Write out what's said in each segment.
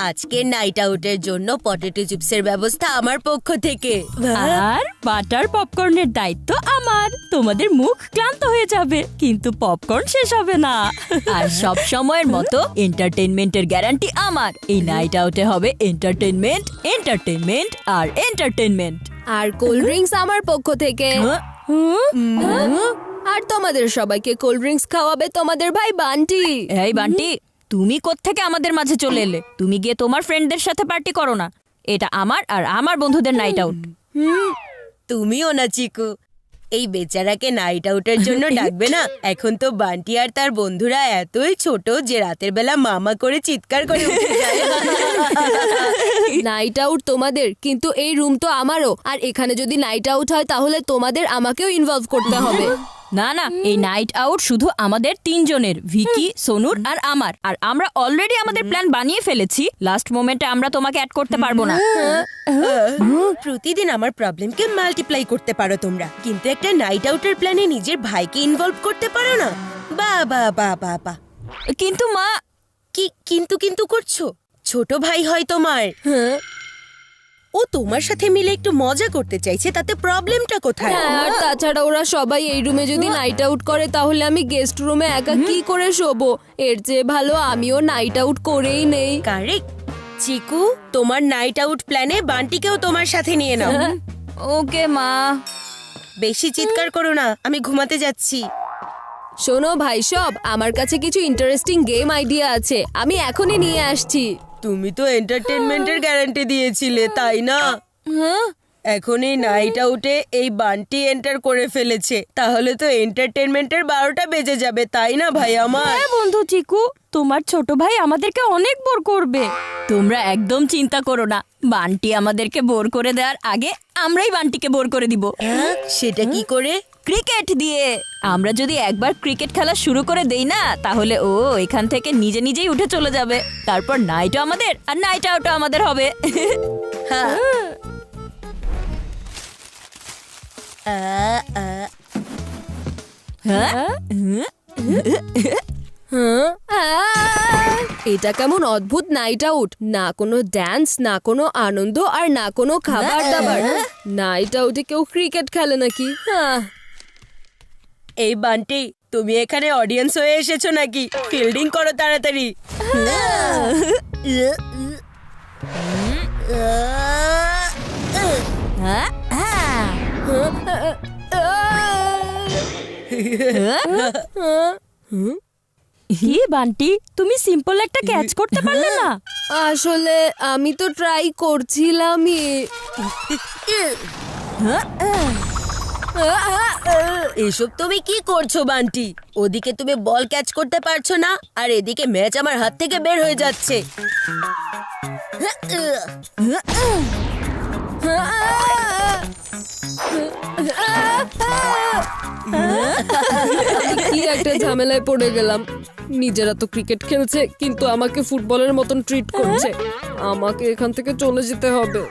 আজকে নাইট আউটের জন্য পটেটো চিপসের ব্যবস্থা আমার পক্ষ থেকে। আর বাটার পপকর্নের দায়িত্ব আমার। তোমাদের মুখ ক্লান্ত হয়ে যাবে কিন্তু পপকর্ন শেষ হবে না। আর সব সময়ের মতো এন্টারটেইনমেন্টের গ্যারান্টি আমার। এই নাইট আউটে হবে এন্টারটেইনমেন্ট, এন্টারটেইনমেন্ট আর এন্টারটেইনমেন্ট। আর কোল্ড ড্রিঙ্কস আমার পক্ষ থেকে। আর তোমাদের সবাইকে কোল্ড ড্রিঙ্কস খাওয়াবে তোমাদের ভাই বান্টি। এই বান্টি, তুমি কোত্থেকে আমাদের মাঝে চলে এলে? তুমি গিয়ে তোমার ফ্রেন্ডদের সাথে পার্টি করো না। এটা আমার আর আমার বন্ধুদের নাইট আউট। তুমিও না চিকু, এই বেচারাকে নাইট আউটের জন্য ডাকবে না? এখন তো বান্টি আর তার বন্ধুরা এতই ছোট যে রাতের বেলা মামা করে চিৎকার করে উঠে যায়। নাইট আউট তোমাদের, কিন্তু এই রুম তো আমারও। আর এখানে যদি নাইট আউট হয় তাহলে তোমাদের আমাকেও ইনভলভ করতে হবে। না না, এই নাইট আউট শুধু আমাদের তিনজনের, ভিকি, সোনুর আর আমার। আর আমরা অলরেডি আমাদের প্ল্যান বানিয়ে ফেলেছি। লাস্ট মোমেন্টে আমরা তোমাকে অ্যাড করতে পারবো না। প্রতিদিন আমার প্রবলেমকে মাল্টিপ্লাই করতে পারো তোমরা, কিন্তু একটা নাইট আউটের প্ল্যানে নিজের ভাইকে ইনভলভ করতে পারো না। বা কিন্তু মা, কি কিন্তু করছো? ছোট ভাই হয় তোমার। ও তোমার সাথে মিলে একটু মজা করতে চাইছে, তাতে প্রবলেমটা কোথায়? আর তাছাড়া ওরা সবাই এই রুমে যদি নাইট আউট করে তাহলে আমি গেস্ট রুমে একা কি করে শোবো? এর চেয়ে ভালো আমিও নাইট আউট করেই নেই। কারেক্ট চিকু, তোমার নাইট আউট প্ল্যানে বান্টিকেও তোমার সাথে নিয়ে নাও। ওকে মা। বেশি চিৎকার করো না, আমি ঘুমাতে যাচ্ছি। শোনো ভাই সব, আমার কাছে কিছু ইন্টারেস্টিং গেম আইডিয়া আছে, আমি এখনই নিয়ে আসছি। তুমি তো এন্টারটেইনমেন্টের গ্যারান্টি দিয়েছিলে, তাই না? এখন এই নাইট আউটে এই বান্টি এন্টার করে ফেলেছে, তাহলে তো এন্টারটেইনমেন্টের 12টা বেজে যাবে, তাই না ভাই আমার? হ্যাঁ বন্ধু চিকু, তোমার ছোট ভাই আমাদেরকে অনেক বোর করবে। তোমরা একদম চিন্তা করো না, বান্টি আমাদেরকে বোর করে দেওয়ার আগে আমরাই বান্টিকে বোর করে দিব। সেটা কি করে? ক্রিকেট দিয়ে। আমরা যদি একবার ক্রিকেট খেলা শুরু করে দেই না, তাহলে ও এখান থেকে নিজে নিজেই উঠে চলে যাবে। তারপর নাইটও আমাদের আর নাইট আউটও আমাদের হবে। এটা কেমন অদ্ভুত নাইট আউট! না কোনো ড্যান্স, না কোনো আনন্দ, আর না কোনো খাবার দাবার। নাইট আউটে কেউ ক্রিকেট খেলে নাকি? এই বান্টি, তুমি এখানে অডিয়েন্স হয়ে এসেছো নাকি? ফিল্ডিং করো তাড়াতাড়ি। হে বান্টি, তুমি সিম্পল একটা ক্যাচ করতে পারলে না? আসলে আমি তো ট্রাই করছিলামই। এসব তুমি কি করছো বান্টি? ওদিকে তুমি বল ক্যাচ করতে পারছো না, আর এদিকে ম্যাচ আমার হাত থেকে বের হয়ে যাচ্ছে। কি একটা ঝামেলায় পড়ে গেলাম। নিজেরা তো ক্রিকেট খেলছে, কিন্তু আমাকে ফুটবলের মতন ট্রিট করছে। আমাকে এখান থেকে চলে যেতে হবে।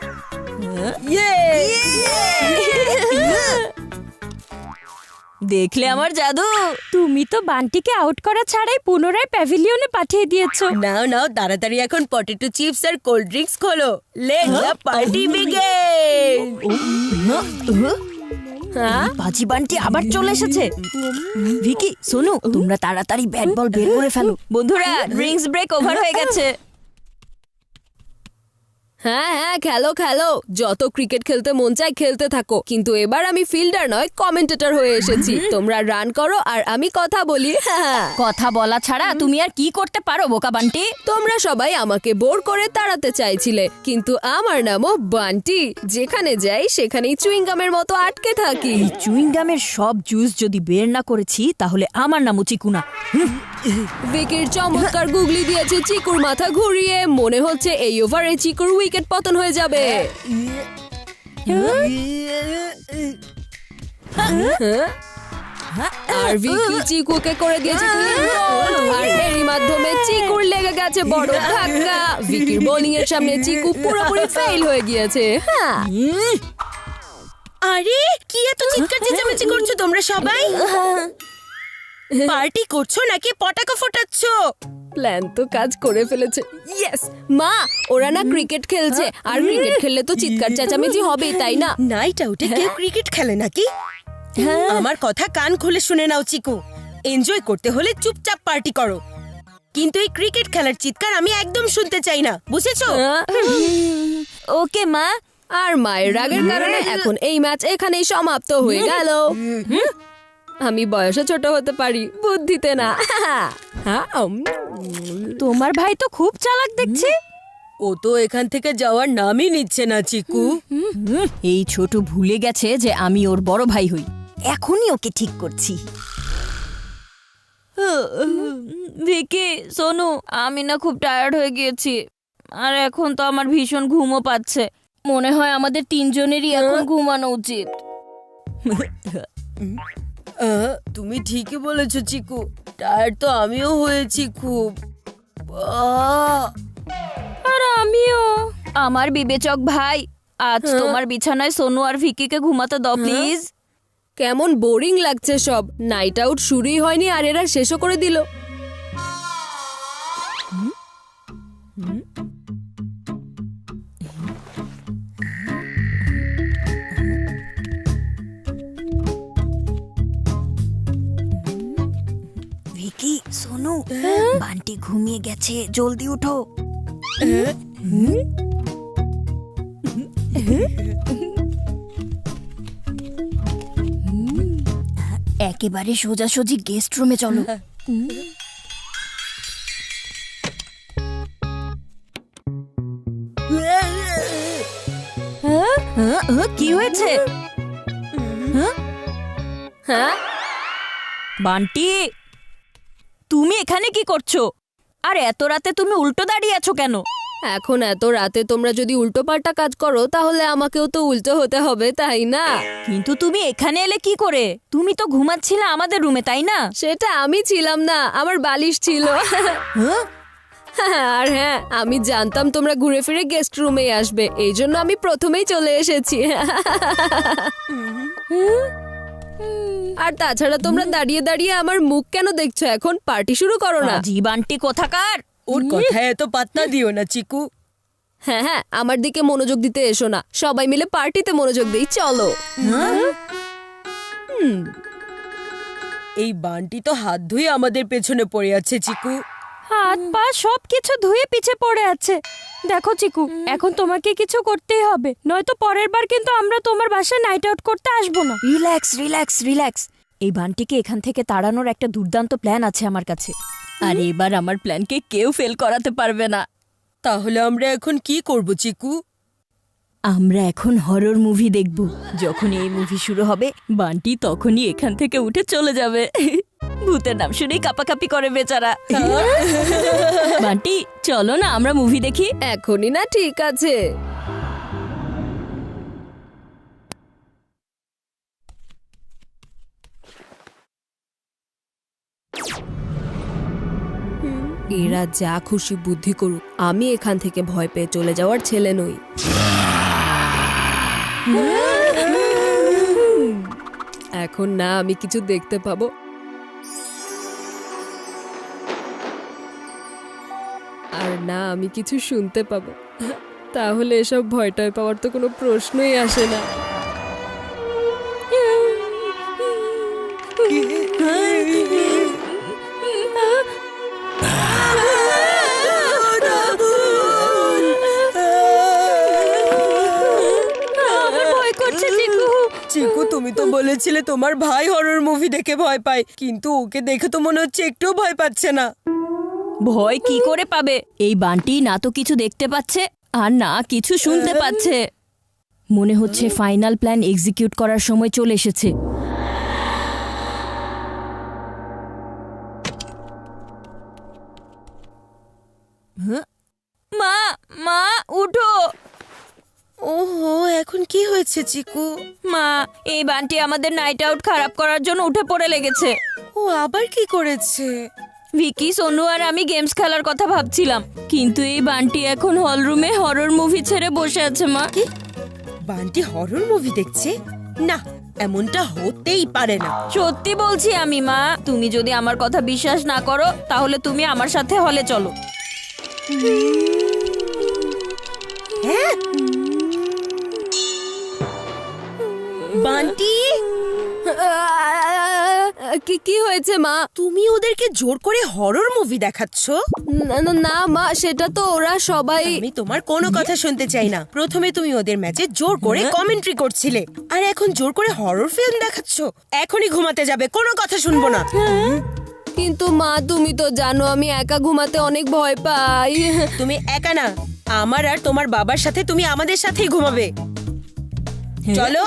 দেখলে আমার জাদু? তুমি তো বান্টিকে আউট করা ছাড়াই পুনরায় প্যাভিলিয়নে পাঠিয়ে দিয়েছো। নাও তাড়াতাড়ি এখন পটেটো চিপস আর কোল্ড ড্রিঙ্কস খোলো। Let the party begin. বাজি বান্টি আবার চলে এসেছে। ভিকি, সোনু, তোমরা তাড়াতাড়ি ব্যাট বল বের করে ফেলো। বন্ধুরা, ড্রিঙ্কস ব্রেক ওভার হয়ে গেছে। হ্যাঁ, খেলো। যত ক্রিকেট খেলতে মন চায় খেলতে থাকো, কিন্তু এবার আমি ফিল্ডার নয়, কমেন্টেটর হয়ে এসেছি। তোমরা রান করো আর আমি কথা বলি। কথা বলা ছাড়া তুমি আর কি করতে পারো বোকা বান্টি? তোমরা সবাই আমাকে বোর করে তাড়াতে চাইছিলে, কিন্তু আমার নামও বান্টি। যেখানে যাই সেখানেই চুইংগামের মতো আটকে থাকি। এই চুইংগামের সব জুস যদি বের না করেছি, তাহলে আমার নামও চিকু না। ভিকির চমৎকার গুগলি দিয়েছে চিকুর মাথা ঘুরিয়ে। মনে হচ্ছে এই ওভারে চিকুর উইকেট পতন হয়ে যাবে। আর ভিকি চিকুকে করে দিয়েছে clean ball, আর এরই মাধ্যমে চিকুর লেগে গেছে বড় ধাক্কা। ভিকির বোলিং এর সামনে চিকু পুরোপুরি ফেল হয়ে গিয়েছে। আরে কি এত চিৎকার চেঁচামেচি করছো তোমরা সবাই? পার্টি করছো নাকি পটাকা ফোটাচ্ছো? প্ল্যান তো কাজ করে ফেলেছে। ইয়েস মা, ওরা না ক্রিকেট খেলছে, আর ক্রিকেট খেললে তো চিৎকার চেঁচামেচি হবে, তাই না? নাইট আউটে কেউ ক্রিকেট খেলে নাকি? আমার কথা কান খুলে শুনে নাও চিকু, এনজয় করতে হলে চুপচাপ পার্টি করো, কিন্তু এই ক্রিকেট খেলার চিৎকার আমি একদম শুনতে চাই না, বুঝেছো? ওকে মা। আর মায়ের রাগের কারণে এখন এই ম্যাচ এখানেই সমাপ্ত হয়ে গেল। আমি বয়সে ছোট হতে পারি, বুদ্ধিতে না। তোমার ভাই তো খুব চালাক দেখছি। ও তো এখান থেকে যাওয়ার নামই নিচ্ছে না চিকু। এই ছোট ভুলে গেছে যে আমি ওর বড় ভাই হই। এখনই ওকে ঠিক করছি। ভিকি, সোনু, আমি না খুব টায়ার্ড হয়ে গিয়েছি, আর এখন তো আমার ভীষণ ঘুমও পাচ্ছে। মনে হয় আমাদের তিনজনেরই এখন ঘুমানো উচিত। তুমি ঠিকই বলেছো চিকু, টায়ার্ড তো আমিও হয়েছি খুব। আর আমিও। আমার বিবেচক ভাই, আজ তোমার বিছানায় সোনু আর ভিকিকে ঘুমাতে দাও প্লিজ। কেমন বোরিং লাগছে সব। নাইট আউট শুরুই হয়নি আর এরা শেষও করে দিল। ভিকি, সোনু, বান্টি ঘুমিয়ে গেছে, জলদি উঠো। একেবারে সোজাসুজি গেস্ট রুমে চলো। কি হয়েছে? হ্যাঁ বান্টি, তুমি এখানে কি করছো? আর এত রাতে তুমি উল্টো দাঁড়িয়ে আছো কেন? এখন এত রাতে তোমরা যদি উল্টো পাল্টা কাজ করো তাহলে আমাকেও তো উল্টো হতে হবে, তাই না? কিন্তু তুমি এখানে এলে কি করে? তুমি তো ঘুমাচ্ছিলে আমাদের রুমে, তাই না? সেটা আমি ছিলাম না, আমার বালিশ ছিল। আর হ্যাঁ, আমি জানতাম তোমরা ঘুরে ফিরে গেস্ট রুমেই আসবে, এই জন্য আমি প্রথমেই চলে এসেছি। আর তাছাড়া তোমরা দাঁড়িয়ে দাঁড়িয়ে আমার মুখ কেন দেখছো? এখন পার্টি শুরু করো না। জি বান্টি কোথাকার। ওর কথায় এত পাত্তা দিও না চিকু। হ্যাঁ হ্যাঁ, আমার দিকে মনোযোগ দিতে এসো না, সবাই মিলে পার্টিতে মনোযোগ দিই, চলো। এই বান্টি তো হাত ধুয়ে আমাদের পেছনে পড়ে আছে চিকু। হাত পা সবকিছু ধুয়ে পিছে পড়ে আছে। দেখো চিকু, এখন তোমাকে কিছু করতেই হবে, নয়তো পরের বার কিন্তু আমরা তোমার বাসায় নাইট আউট করতে আসবো না। Relax relax relax. এই বান্টিকে এখান থেকে তাড়ানোর একটা দুর্দান্ত প্ল্যান আছে আমার কাছে, আর এবার আমার প্ল্যানকে কেউ ফেল করাতে পারবে না। তাহলে আমরা এখন কি করব চিকু? আমরা এখন হরর মুভি দেখব। যখন এই মুভি শুরু হবে, বান্টি তখনই এখান থেকে উঠে চলে যাবে। ভূতের নাম শুনেই কাঁপাকাঁপি করে বেচারা। বান্টি, চলো না আমরা মুভি দেখি। এখনই না, ঠিক আছে। এরা যা খুশি বুদ্ধি করুক, আমি এখান থেকে ভয় পেয়ে চলে যাওয়ার ছেলে নই। এখন না আমি কিছু দেখতে পাবো, আর না আমি কিছু শুনতে পাবো, তাহলে এসব ভয়টায় পাওয়ার তো কোনো প্রশ্নই আসে না। চিকু, তুমি তো বলেছিলে তোমার ভাই হরর মুভি দেখে ভয় পায়, কিন্তু ওকে দেখে তো মনে হচ্ছে একটুও ভয় পাচ্ছে না। ভয় কি করে পাবে? এই বান্টি না তো কিছু দেখতে পাচ্ছে আর না কিছু শুনতে পাচ্ছে। মনে হচ্ছে ফাইনাল প্ল্যান এক্সিকিউট করার সময় চলে এসেছে। মা, মা উঠো। ওহো, এখন কি হয়েছে চিকু? মা, এই বান্টি আমাদের নাইট আউট খারাপ করার জন্য উঠে পড়ে লেগেছে। ও আবার কি করেছে? ভিকি, সোনু আর আমি গেমস খেলার কথা ভাবছিলাম, কিন্তু এই বান্টি এখন হল রুমে হরর মুভি ছেড়ে বসে আছে। মা, বান্টি হরর মুভি দেখছে? না, এমনটা হতেই পারে না। সত্যি বলছি আমি মা, তুমি যদি আমার কথা বিশ্বাস না করো তাহলে তুমি আমার সাথে হলে চলো। হ্যাঁ? বান্টি, কি কি হয়েছে মা? তুমি ওদেরকে জোর করে হরর মুভি দেখাচ্ছ? না মা, সেটা তো ওরা সবাই। আমি তোমার কোনো কথা শুনতে চাই না। প্রথমে তুমি ওদের ম্যাচে জোর করে কমেন্ট্রি করছিলে, আর এখন জোর করে হরর ফিল্ম দেখাচ্ছ। এখনই ঘুমাতে যাবে, কোনো কথা শুনবো না। কিন্তু মা, তুমি তো জানো আমি একা ঘুমাতে অনেক ভয় পাই। তুমি একা না, আমার আর তোমার বাবার সাথে তুমি আমাদের সাথেই ঘুমাবে। চলো।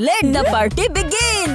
Let the party begin!